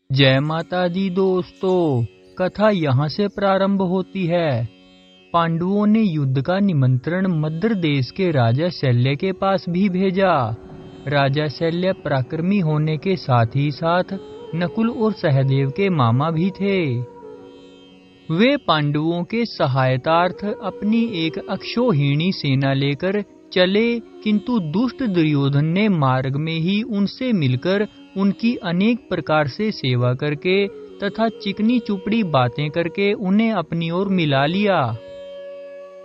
जय माता दी दोस्तों, कथा यहाँ से प्रारंभ होती है। पांडवों ने युद्ध का निमंत्रण मद्र देश के राजा शल्य के पास भी भेजा। राजा शल्य पराक्रमी होने के साथ ही साथ नकुल और सहदेव के मामा भी थे। वे पांडवों के सहायतार्थ अपनी एक अक्षौहिणी सेना लेकर चले, किंतु दुष्ट दुर्योधन ने मार्ग में ही उनसे मिलकर उनकी अनेक प्रकार से सेवा करके तथा चिकनी चुपड़ी बातें करके उन्हें अपनी ओर मिला लिया।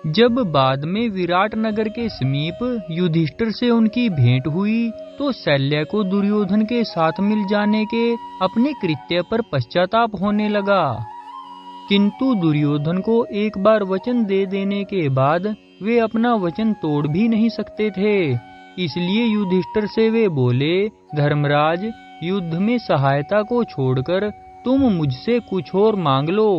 जब बाद में विराट नगर के समीप युधिष्ठिर से उनकी भेंट हुई तो शल्य को दुर्योधन के साथ मिल जाने के अपने कृत्य पर पश्चाताप होने लगा, किंतु दुर्योधन को एक बार वचन दे देने के बाद वे अपना वचन तोड़ भी नहीं सकते थे। इसलिए युधिष्ठिर से वे बोले, धर्मराज, युद्ध में सहायता को छोड़कर तुम मुझसे कुछ और मांग लो।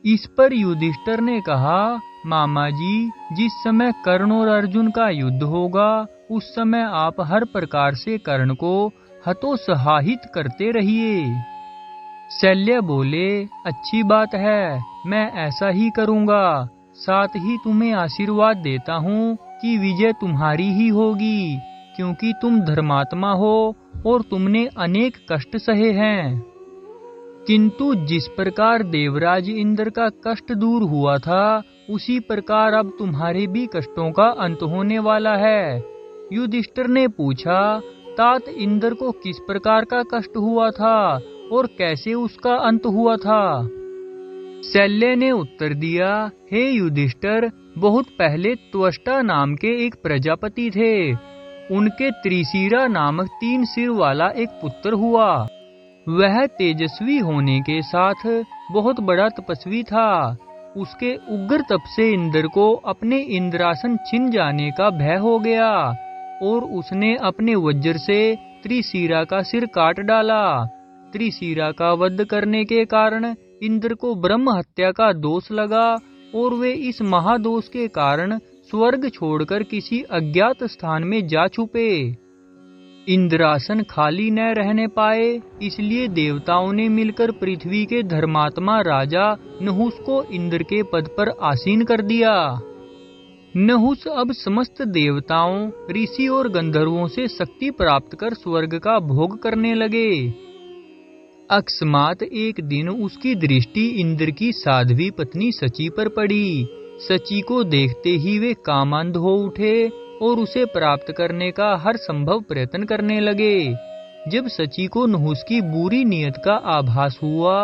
इस पर युधिष्ठिर ने कहा, मामा जी, जिस समय कर्ण और अर्जुन का युद्ध होगा उस समय आप हर प्रकार से कर्ण को हतोत्साहित करते रहिए। शल्य बोले, अच्छी बात है, मैं ऐसा ही करूँगा। साथ ही तुम्हें आशीर्वाद देता हूँ कि विजय तुम्हारी ही होगी, क्योंकि तुम धर्मात्मा हो और तुमने अनेक कष्ट सहे हैं। किंतु जिस प्रकार देवराज इंद्र का कष्ट दूर हुआ था उसी प्रकार अब तुम्हारे भी कष्टों का अंत होने वाला है। युधिष्ठिर ने पूछा, तात इंद्र को किस प्रकार का कष्ट हुआ था और कैसे उसका अंत हुआ था? शल्य ने उत्तर दिया, हे युधिष्ठिर, बहुत पहले त्वष्टा नाम के एक प्रजापति थे। उनके त्रिशिरा नामक 3 सिर वाला एक पुत्र हुआ। वह तेजस्वी होने के साथ बहुत बड़ा तपस्वी था। उसके उग्र तप से इंद्र को अपने इंद्रासन छिन जाने का भय हो गया और उसने अपने वज्र से त्रिशिरा का सिर काट डाला। त्रिशिरा का वध करने के कारण इंद्र को ब्रह्म हत्या का दोष लगा और वे इस महादोष के कारण स्वर्ग छोड़कर किसी अज्ञात स्थान में जा छुपे। इंद्रासन खाली न रहने पाए, इसलिए देवताओं ने मिलकर पृथ्वी के धर्मात्मा राजा नहुस को इंद्र के पद पर आसीन कर दिया। नहुस अब समस्त देवताओं, ऋषि और गंधर्वों से शक्ति प्राप्त कर स्वर्ग का भोग करने लगे। अकस्मात एक दिन उसकी दृष्टि इंद्र की साध्वी पत्नी शची पर पड़ी। शची को देखते ही वे कामांध हो उठे और उसे प्राप्त करने का हर संभव प्रयत्न करने लगे। जब शची को नहुस की बुरी नीयत का आभास हुआ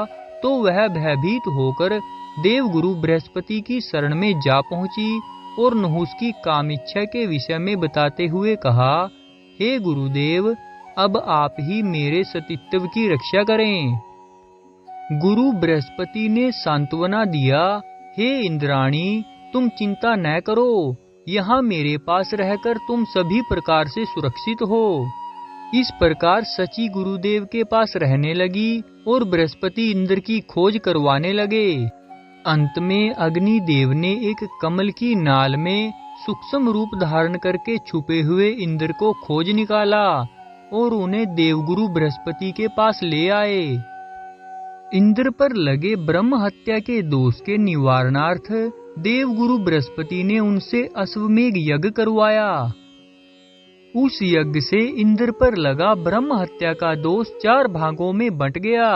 तो वह भयभीत होकर देवगुरु बृहस्पति की शरण में जा पहुंची और नहुस की कामिच्छा के विषय में बताते हुए कहा, हे गुरुदेव, अब आप ही मेरे सतीत्व की रक्षा करें। गुरु बृहस्पति ने सांत्वना दिया, हे इंद्राणी, तुम चिंता न करो, यहाँ मेरे पास रहकर तुम सभी प्रकार से सुरक्षित हो। इस प्रकार शची गुरुदेव के पास रहने लगी और बृहस्पति इंद्र की खोज करवाने लगे। अंत में अग्निदेव ने एक कमल की नाल में सूक्ष्म रूप धारण करके छुपे हुए इंद्र को खोज निकाला और उन्हें देवगुरु बृहस्पति के पास ले आए। इंद्र पर लगे ब्रह्म हत्या के दोष के निवारणार्थ देवगुरु बृहस्पति ने उनसे अश्वमेघ यज्ञ करवाया। उस यज्ञ से इंद्र पर लगा ब्रह्म हत्या का दोष 4 भागों में बंट गया।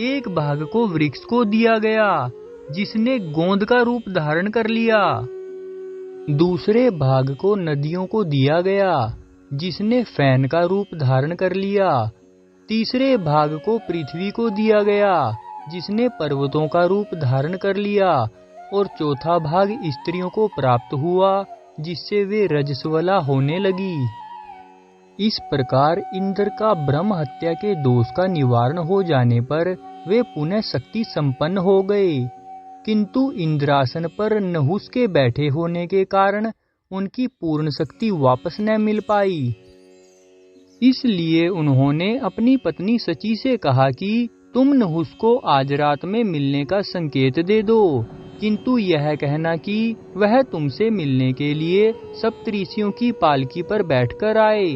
एक भाग को वृक्ष को दिया गया जिसने गोंद का रूप धारण कर लिया। दूसरे भाग को नदियों को दिया गया जिसने फैन का रूप धारण कर लिया। तीसरे भाग को पृथ्वी को दिया गया जिसने पर्वतों का रूप धारण कर लिया और चौथा भाग स्त्रियों को प्राप्त हुआ जिससे वे रजस्वला होने लगी। इस प्रकार इंद्र का ब्रह्म हत्या के दोष का निवारण हो जाने पर वे पुनः शक्ति संपन्न हो गए, किंतु इंद्रासन पर नहुस के बैठे होने के कारण उनकी पूर्ण शक्ति वापस न मिल पाई। इसलिए उन्होंने अपनी पत्नी शची से कहा कि तुम नहुस को आज रात में मिलने का संकेत दे दो, किंतु यह कहना कि वह तुमसे मिलने के लिए सप्तऋषियों की पालकी पर बैठकर आए।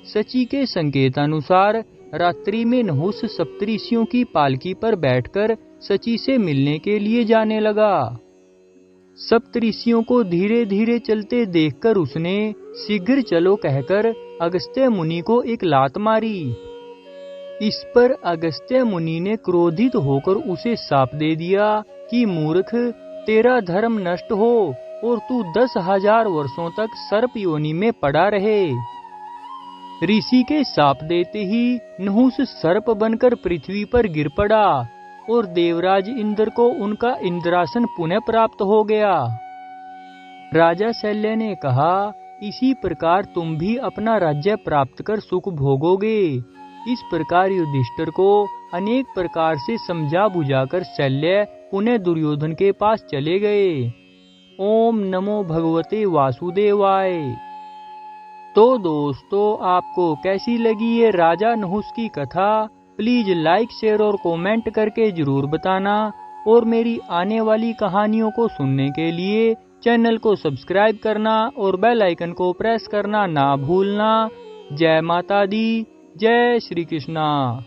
शची के संकेतानुसार रात्रि में नहुस सप्तऋषियों की पालकी पर बैठकर सची से मिलने के लिए जाने लगा। सप्तऋषियों को धीरे धीरे चलते देखकर उसने शीघ्र चलो कहकर अगस्त्य मुनि को एक लात मारी। इस पर अगस्त्य मुनि ने क्रोधित होकर उसे शाप दे दिया कि मूर्ख, तेरा धर्म नष्ट हो और तू 10,000 वर्षों तक सर्प योनि में पड़ा रहे। ऋषि के शाप देते ही नहुस सर्प बनकर पृथ्वी पर गिर पड़ा और देवराज इंद्र को उनका इंद्रासन पुनः प्राप्त हो गया। राजा शल्य ने कहा, इसी प्रकार तुम भी अपना राज्य प्राप्त कर सुख भोगोगे। इस प्रकार युधिष्ठिर को अनेक प्रकार से समझा बुझाकर शल्य पुनः दुर्योधन के पास चले गए। ओम नमो भगवते वासुदेवाय। तो दोस्तों, आपको कैसी लगी ये राजा नहुस की कथा? प्लीज लाइक, शेयर और कमेंट करके जरूर बताना। और मेरी आने वाली कहानियों को सुनने के लिए चैनल को सब्सक्राइब करना और बेल आइकन को प्रेस करना ना भूलना। जय माता दी, जय श्री कृष्णा।